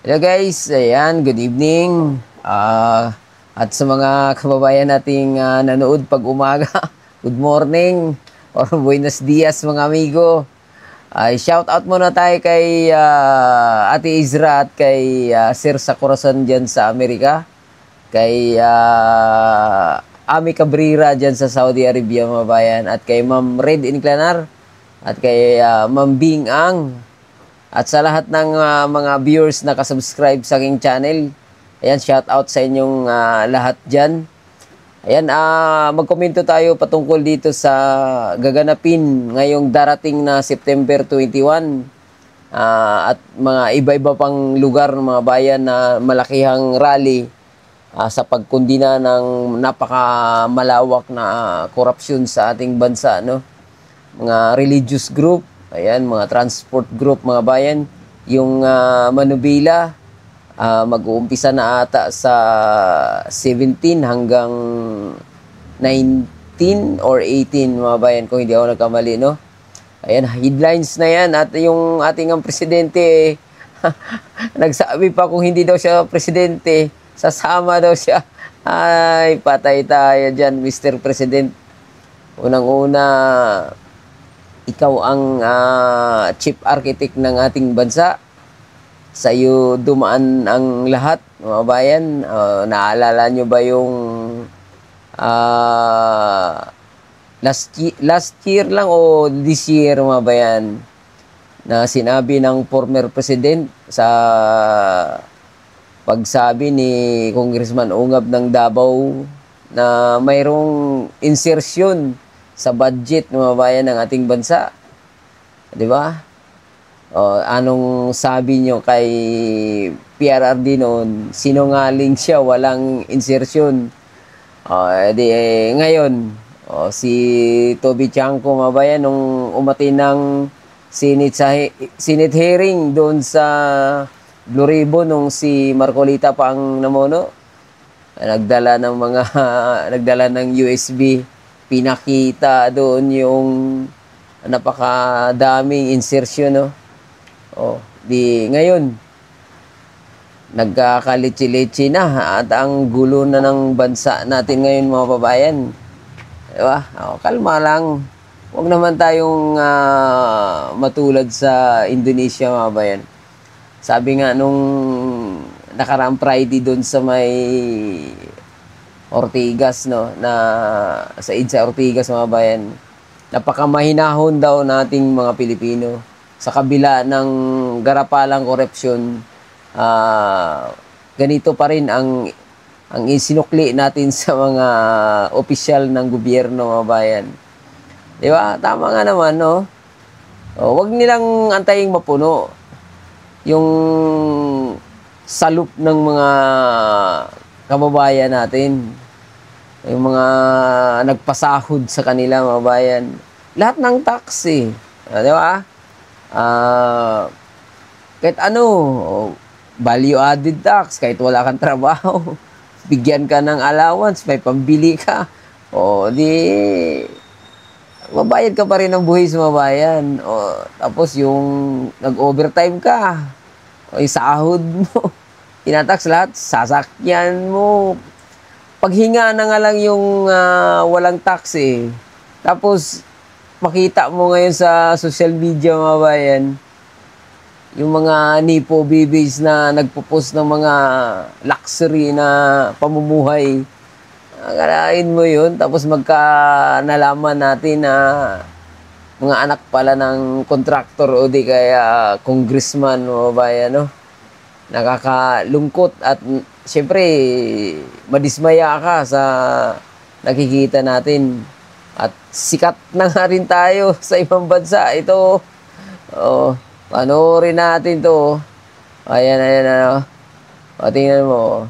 Hello guys, ayan, good evening. At sa mga kababayan nating nanood pag umaga, good morning or buenos dias mga amigo. Ay shout out muna tayo kay Ate Izra at kay Sir sa Corazon dyan sa Amerika. Kay Ami Cabrera dyan sa Saudi Arabia mga bayan. At kay Ma'am Red Inclanar. At kay Ma'am Bing Ang. At sa lahat ng mga viewers na kasubscribe sa aking channel, ayan, shout out sa inyong lahat dyan. Ayan, magkomento tayo patungkol dito sa gaganapin ngayong darating na September 21. At mga iba-iba pang lugar ng mga bayan na malakihang rally sa pagkundina ng napakamalawak na korupsyon sa ating bansa, no? Mga religious group, ayan, mga transport group, mga bayan, yung manubila, mag-uumpisa na ata sa 17 hanggang 19 or 18, mga bayan, kung hindi ako nagkamali, no? Ayan, headlines na yan. At yung ating ang presidente, nagsabi pa kung hindi daw siya presidente, sasama daw siya. Ay, patay tayo dyan, Mr. President. Unang-una, ikaw ang chief architect ng ating bansa. Sa iyo dumaan ang lahat, mga bayan. Naalala nyo ba yung last year lang o this year, mga bayan, na sinabi ng former president sa pagsabi ni Congressman Ungab ng Davao na mayroong insertion sa budget ng mga bayan ng ating bansa. 'Di ba? Anong sabi nyo kay PRRD noon? Sinungaling siya, walang insertion. Ngayon, si Toby Chanco, mga bayan, nung umatin ng Senate hearing doon sa Blue Ribbon nung si Marcolita pa ang namuno, nagdala ng USB. Pinakita doon yung napakadaming insertion, no? Di ngayon nagkakalitsi-litsi na at ang gulo na ng bansa natin ngayon, mga babayan. Diba? Kalma lang. Huwag naman tayong matulad sa Indonesia, mga bayan. Sabi nga nung nakaraang Friday doon sa may Ortigas, no, na sa EDSA Ortigas, mga bayan, napakamahinahon daw nating mga Pilipino sa kabila ng garapalang korupsyon. Ganito pa rin ang isinukli natin sa mga opisyal ng gobyerno, mga bayan. Di ba? Tama nga naman, no? Huwag nilang antaying mapuno yung salup ng mga kababayan natin. Yung mga nagpasahod sa kanila, mga bayan. Lahat ng tax, eh. Di ba? Kahit ano, value added tax, kahit wala kang trabaho, bigyan ka ng allowance, may pambili ka, di mabayad ka pa rin ng buhis, mga bayan. Tapos yung nag-overtime ka, yung sahod mo, tinatax lahat, sasakyan mo. Paghinga na nga lang yung walang tax, eh. Tapos, makita mo ngayon sa social media, mga bayan, yung mga nipo babies na nagpo-post ng mga luxury na pamumuhay. Akalain mo yun, tapos nalaman natin na mga anak pala ng contractor o di kaya congressman, mga bayan, no? Nakakalungkot at siyempre madismaya ka sa nakikita natin. At sikat na nga rin tayo sa ibang bansa. Ito, panoorin natin to. Ayan, ano. Tingnan mo.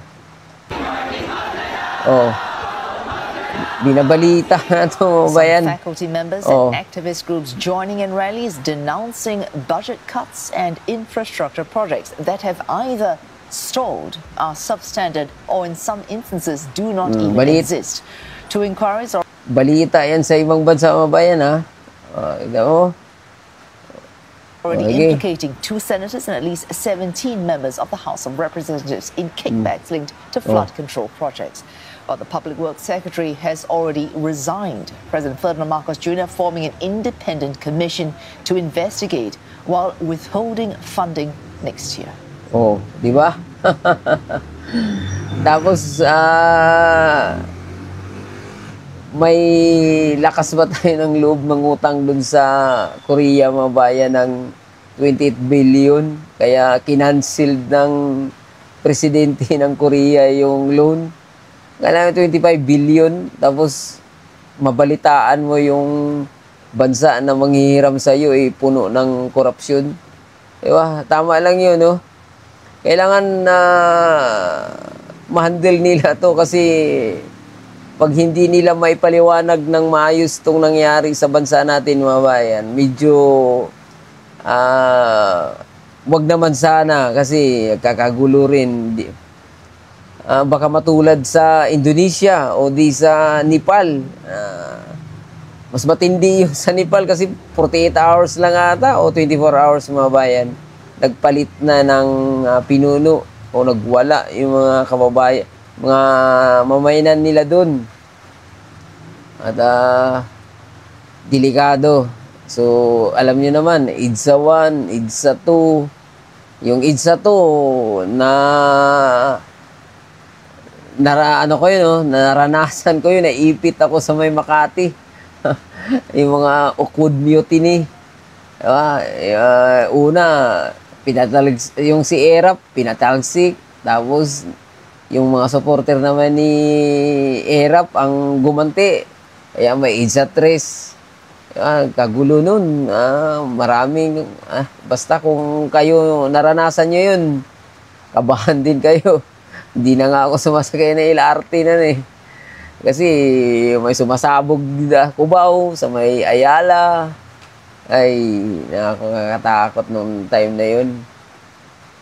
Binabalita na to, bayan. Some faculty members and activist groups joining in rallies denouncing budget cuts and infrastructure projects that have either stalled, are substandard, or in some instances do not even exist. To inquiries or balita yan sa ibang bansa, mga bayan, ha? Tignan mo. already Okay. implicating 2 senators and at least 17 members of the House of Representatives in kickbacks linked to flood control projects. While the Public Works Secretary has already resigned, President Ferdinand Marcos Jr. forming an independent commission to investigate while withholding funding next year. Oh, di ba? Tapos, may lakas ba tayo ng loob ng utang dun sa Korea, mga bayan, ng 28 billion? Kaya kinanceled ng presidente ng Korea yung loan. Kailangan 25 billion. Tapos, mabalitaan mo yung bansa na manghihiram sa'yo, puno ng korupsyon. Diba? Tama lang yun, no? Kailangan na ma-handle nila to kasi pag hindi nila maipaliwanag ng maayos itong nangyari sa bansa natin, mga bayan, medyo wag naman sana kasi kakagulo rin. Baka matulad sa Indonesia o di sa Nepal. Mas matindi yung sa Nepal kasi 48 hours lang ata o 24 hours, mga bayan. Nagpalit na ng pinuno o nagwala yung mga kababayan, mga mamayanan nila dun. At delikado. So, alam niyo naman, EDSA 1, EDSA 2. Yung EDSA 2 naranasan ko yun, naipit ako sa may Makati. Yung mga Ukod Mutiny. Una, yung si Erap, pinatalsik. Tapos, yung mga supporter naman ni Erap ang gumanti. Kaya may EDSA 3. Kagulo nun. Maraming, basta kung kayo naranasan nyo yun, kabahan din kayo. Hindi na nga ako sumasakay na LRT na eh. Kasi may sumasabog sa Cubao, sa may Ayala. Ay, nakakatakot nung time na yun.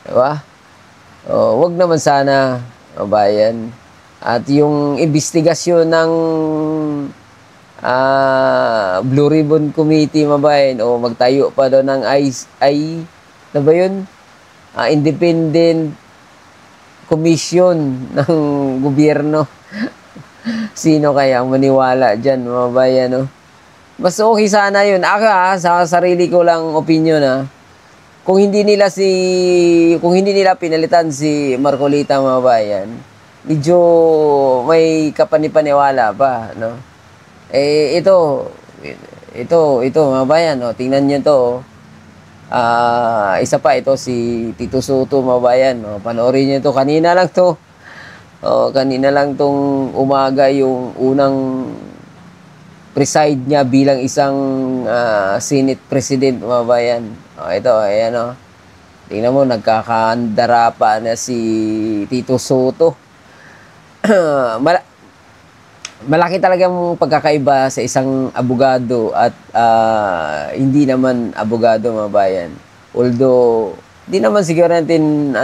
Diba? Wag naman sana, bayan. At yung investigasyon ng Blue Ribbon Committee, mabayan, o magtayo pa daw ng na ba yun? Independent commission ng gobyerno. Sino kaya ang maniwala dyan, mga bayan, no? Mas okay sana yun. Sa sarili ko lang opinion, kung hindi nila pinalitan si Marcolita, mga bayan, medyo may kapanipaniwala pa, no? Ito, mga bayan, no? Tingnan nyo to, isa pa ito, si Tito Soto, mga bayan, no? Panoorin nyo to, kanina lang tong umaga yung unang preside niya bilang isang Senate President, mga bayan. Ito, ayan o. Tingnan mo, nagkakandara pa na si Tito Soto. Malaki talagang pagkakaiba sa isang abogado at hindi naman abogado, mga bayan. Although, hindi naman siguro natin,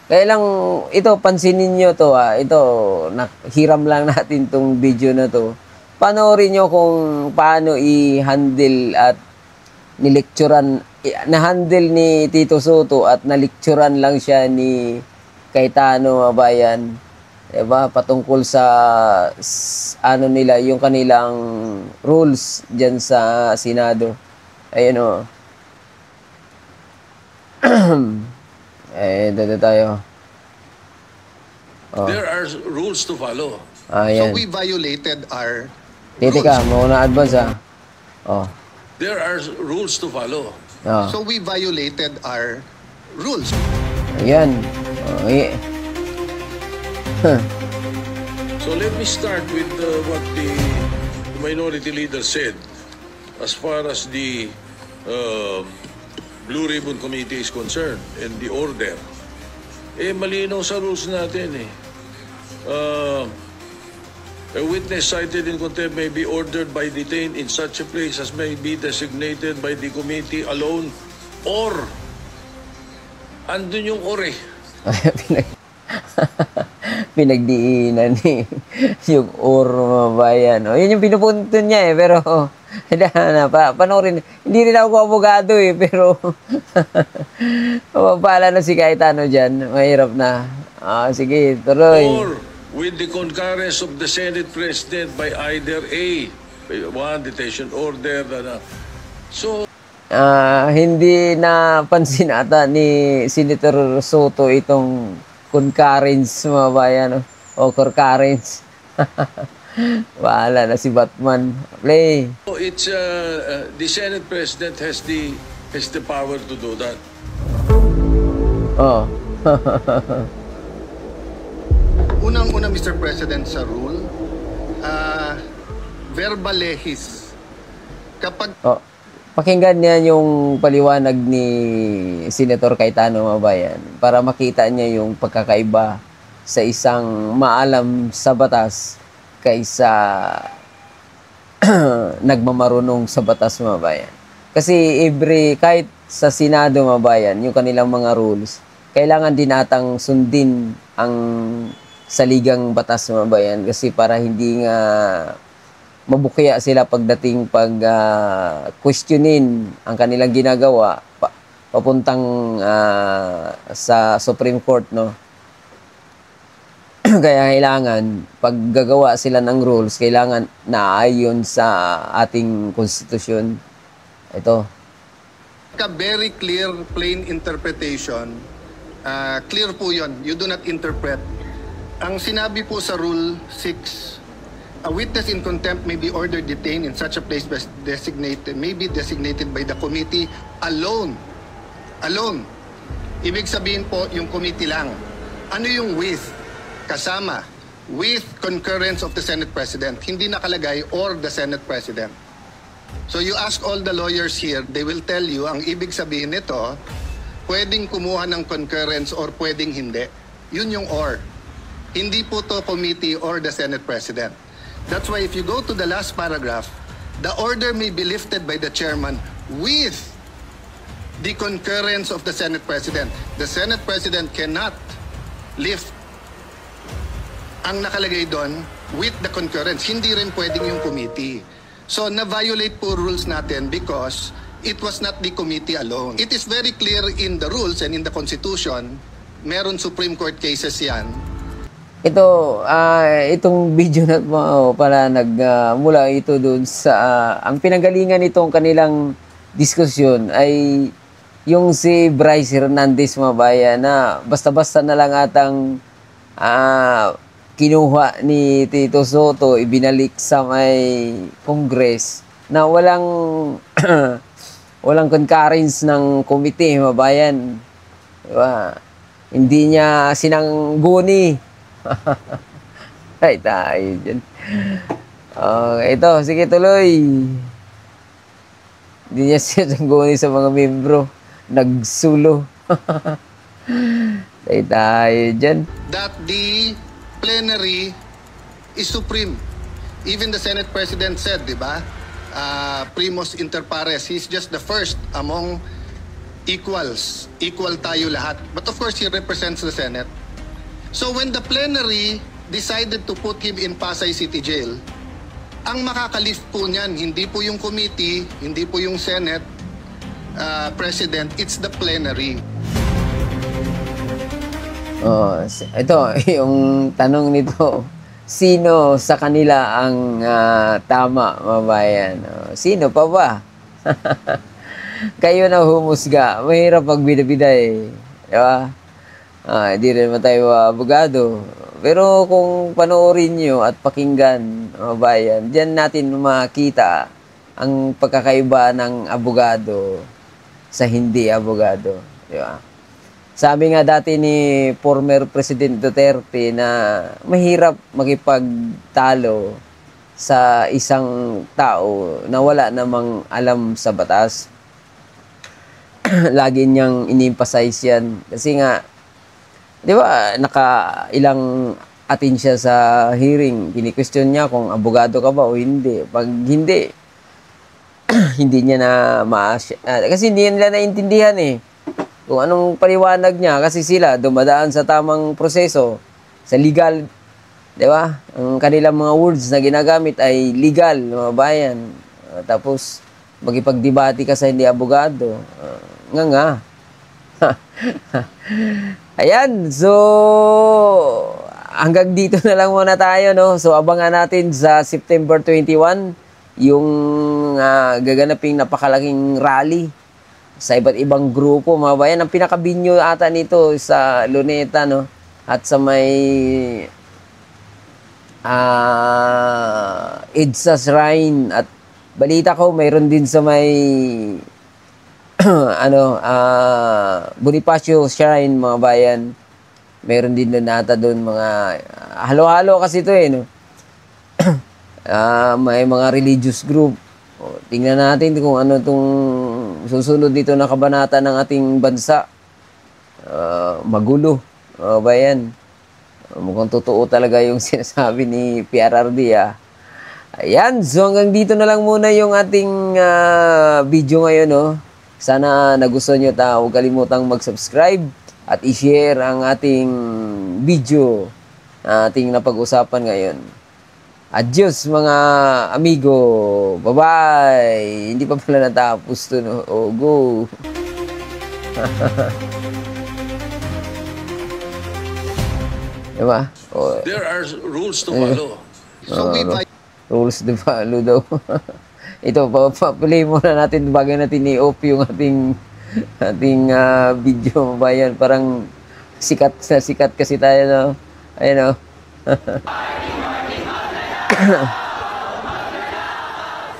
kaya lang, ito, pansinin nyo to, ito, hiram lang natin tong video na to. Panoorin nyo kung paano i-handle at na-handle ni Tito Soto at nalikturan lang siya ni Cayetano, mga bayan. Diba? Patungkol sa nila, yung kanilang rules dyan sa Senado. Ayun o. Dito tayo. There are rules to follow. Ayan. So we violated our Titi ka, mauna advance There are rules to follow. So we violated our rules. Ayan. So let me start with what the minority leader said as far as the Blue Ribbon Committee is concerned and the order. Malinaw sa rules natin eh. A witness cited in contempt may be ordered by detained in such a place as may be designated by the committee alone or andun yung or eh. Pinagdiinan yung or, mga Bayan. O, yun yung pinupunto niya eh. Pero, panoorin. Hindi rin ako abogado eh. Pero, mapapala na si Cayetano dyan. Mahirap na. Sige, tuloy. Or with the concurrence of the Senate President by either A, one detention order, so Hindi na pansin ata ni Senator Soto itong concurrence, mga bayan. O concurrence. Bahala na si Batman. Play. it's the Senate President has the power to do that. Oh. Unang-una, Mr. President, sa rule, verbal lehis. Kapag Oh. Pakinggan niya yung paliwanag ni Senator Cayetano, mga bayan, para makita niya yung pagkakaiba sa isang maalam sa batas kaysa nagmamarunong sa batas, mga bayan. Kasi kahit sa Senado, mga bayan, yung kanilang mga rules, kailangan din atang sundin ang saligang batas, mga bayan, kasi para hindi nga mabukya sila pagdating questionin ang kanilang ginagawa papuntang sa Supreme Court, no? Kaya kailangan pag gagawa sila ng rules, kailangan naayon sa ating konstitusyon. Ito. very clear, plain interpretation, clear po yun. You do not interpret. Ang sinabi po sa Rule 6, a witness in contempt may be ordered detained in such a place may be designated by the committee alone. Alone. Ibig sabihin po, yung committee lang. Ano yung with? Kasama. With concurrence of the Senate President. Hindi nakalagay or the Senate President. So you ask all the lawyers here, they will tell you, ang ibig sabihin nito, pwedeng kumuha ng concurrence or pwedeng hindi. Yun yung or. Hindi po to committee or the Senate President. That's why if you go to the last paragraph, the order may be lifted by the chairman with the concurrence of the Senate President. The Senate President cannot lift. Ang nakalagay doon, with the concurrence, hindi rin pwedeng yung committee. So, na-violate po rules natin because it was not the committee alone. It is very clear in the rules and in the Constitution, meron Supreme Court cases yan. Ito, itong video na pala mula ito dun sa, ang pinanggalingan nitong kanilang diskusyon ay yung si Bryce Hernandez, mga bayan, na basta-basta na lang atang kinuha ni Tito Soto, ibinalik sa may Congress na walang concurrence ng committee, mga bayan. Diba? Hindi niya sinangguni. Ay, tayo dyan. Ito, sige, tuloy. Hindi niya sinangguni sa mga membro. Nagsulo. Ay, tayo dyan. That the plenary is supreme. Even the Senate President said, di ba? Primus inter pares. He's just the first among equals. Equal tayo lahat. But of course, he represents the Senate. So when the plenary decided to put him in Pasay City Jail, ang makakalift po niyan, hindi po yung committee, hindi po yung Senate President, it's the plenary. Ito, yung tanong nito, sino sa kanila ang tama, mabayan? Sino pa ba? Kayo na humusga. Mahirap pag bida-bida eh. Diba? Di rin naman tayo abogado. Pero kung panoorin nyo at pakinggan, mabayan, dyan natin makita ang pagkakaiba ng abogado sa hindi abogado. Diba? Sabi nga dati ni former President Duterte na mahirap makipagtalo sa isang tao na wala namang alam sa batas. Lagi niyang in-emphasize yan. Kasi nga, di ba, nakailang atin siya sa hearing. Kini-question niya kung abogado ka ba o hindi. Pag hindi, hindi niya na kasi hindi nila naintindihan eh. Kung anong paliwanag niya. Kasi sila dumadaan sa tamang proseso, sa legal Di ba? Ang kanilang mga words na ginagamit ay legal, mga bayan. Tapos, magipagdebate ka sa hindi abogado. Nga. Ayan, so hanggang dito na lang muna tayo, no? So abangan natin sa September 21 yung gaganaping napakalaking rally sa iba't ibang grupo, mga bayan. Ang pinakabinyo ata nito sa Luneta, no? At sa may EDSA Shrine, at balita ko mayroon din sa may Bonifacio Shrine, mga bayan. Meron din na nata doon, mga halo-halo kasi ito no. May mga religious group. Tingnan natin kung ano itong susunod dito na kabanata ng ating bansa. Magulo, mga bayan. Mukhang totoo talaga yung sinasabi ni PRRD. Ayan, so hanggang dito na lang muna yung ating video ngayon, no. Sana nagustuhan nyo. Huwag kalimutang mag-subscribe at i-share ang ating video na ating napag-usapan ngayon. Adios mga amigo. Bye-bye. Hindi pa pala natapos to, no? Oh, go. Diba? Oh, There are rules to follow. So we rules to follow daw. Ito, pa-play muna natin bago natin i-off yung ating video, bayan. Parang sikat na sikat kasi tayo, no? Ayun, no?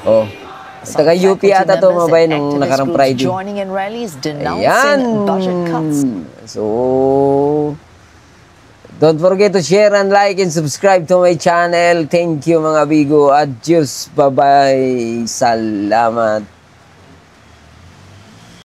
Oh. Taga UP ata to, mga bayan, nung nakarang Friday. Joining in rallies denouncing Ayan. budget cuts. So, don't forget to share and like and subscribe to my channel. Thank you, mga bigo. Adios. Bye-bye. Salamat.